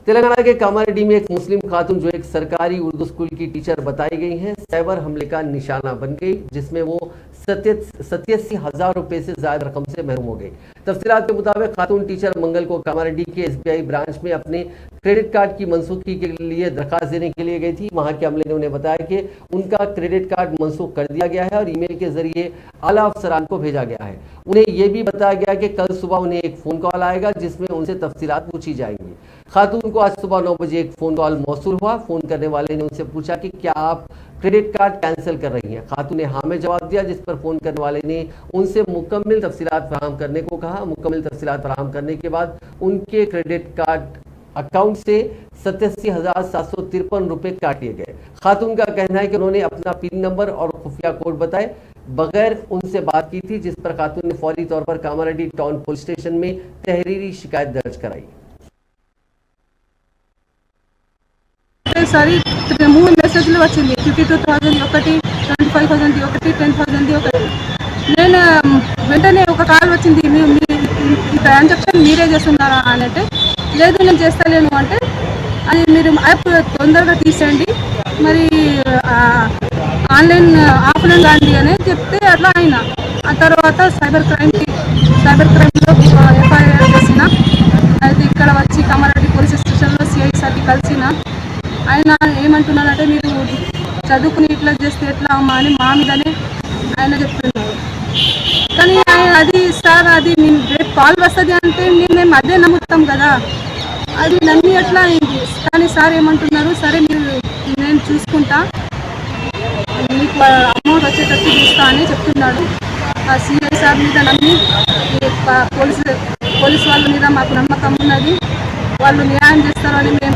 तेलंगाना के कामारेड्डी में एक मुस्लिम खातून जो एक सरकारी उर्दू स्कूल की टीचर बताई गई हैं, साइबर हमले का निशाना बन गई, जिसमें वो 87,000 रुपए से ज्यादा रकम से महरूम हो गई। तफसीलात के मुताबिक खातून टीचर मंगल को कामारेड्डी के SBI ब्रांच में अपने क्रेडिट कार्ड की मनसूखी के लिए दरखास्त देने के लिए गई थी। वहां के अमले ने उन्हें बताया कि उनका क्रेडिट कार्ड मनसूख कर दिया गया है और ईमेल के जरिए आला अफसरान को भेजा गया है। उन्हें यह भी बताया गया कि कल सुबह उन्हें एक फोन कॉल आएगा जिसमें उनसे तफसीलात पूछी जाएंगी। खातून को आज सुबह 9 बजे एक फोन कॉल मौसूल हुआ। फोन करने वाले ने उनसे पूछा कि क्या आप क्रेडिट कार्ड कैंसिल कर रही हैं। खातून ने हाँ में जवाब दिया, जिस पर फोन करने वाले ने उनसे मुकम्मल तफसीलात फराहम करने को कहा। मुकम्मल तफसीलात फराहम करने के बाद उनके क्रेडिट कार्ड अकाउंट से 87,753 रुपए काट लिए गए। खातून का कहना है कि उन्होंने अपना पिन नंबर और खुफिया कोड बताए बगैर उनसे बात की थी, जिस पर खातून ने फौरी तौर पर कामारेड्डी टाउन पुलिस स्टेशन में तहरीरी शिकायत दर्ज कराई। सारी 3 మెసేజ్లు వచ్చింది, 52,000 ఒకటి, 25,000 ఒకటి, 10,000 ఒకటి. నేను వెంటనే ఒక కాల్ వచ్చింది, ఈ ట్రాన్సాక్షన్ మీరే చేస్తున్నారా అని. అంటే లేదు నేను చేస్తలేను అంటే, అది మీరు యాప్ తొందరగా తీసేయండి, మరి ఆఫ్లైన్ రాండి అని చెప్తే అట్లా అయినా. ఆ తర్వాత సైబర్ క్రైమ్లో FIR చేసిన. అయితే ఇక్కడ వచ్చి కామారెడ్డి పోలీస్ స్టేషన్లో CI సార్కి కలిసిన. ఆయన ఏమంటున్నారంటే మీరు చదువుకుని ఇట్లా చేస్తే ఎట్లా అమ్మా అని మా మీదనే ఆయన చెప్తున్నారు. కానీ అది సార్, అది రేపు కాల్ వస్తుంది అంటే మేము అదే నమ్ముతాం కదా, అది నమ్మి ఎట్లా అయింది. కానీ సార్ ఏమంటున్నారు, సరే నేను చూసుకుంటా, మీకు అమౌంట్ వచ్చేటట్టు చూస్తా అని చెప్తున్నాడు. ఆ CI సార్ మీద నమ్మి పోలీస్ వాళ్ళ మీద మాకు నమ్మకం ఉన్నది, వాళ్ళు న్యాయం చేస్తారు అని మేము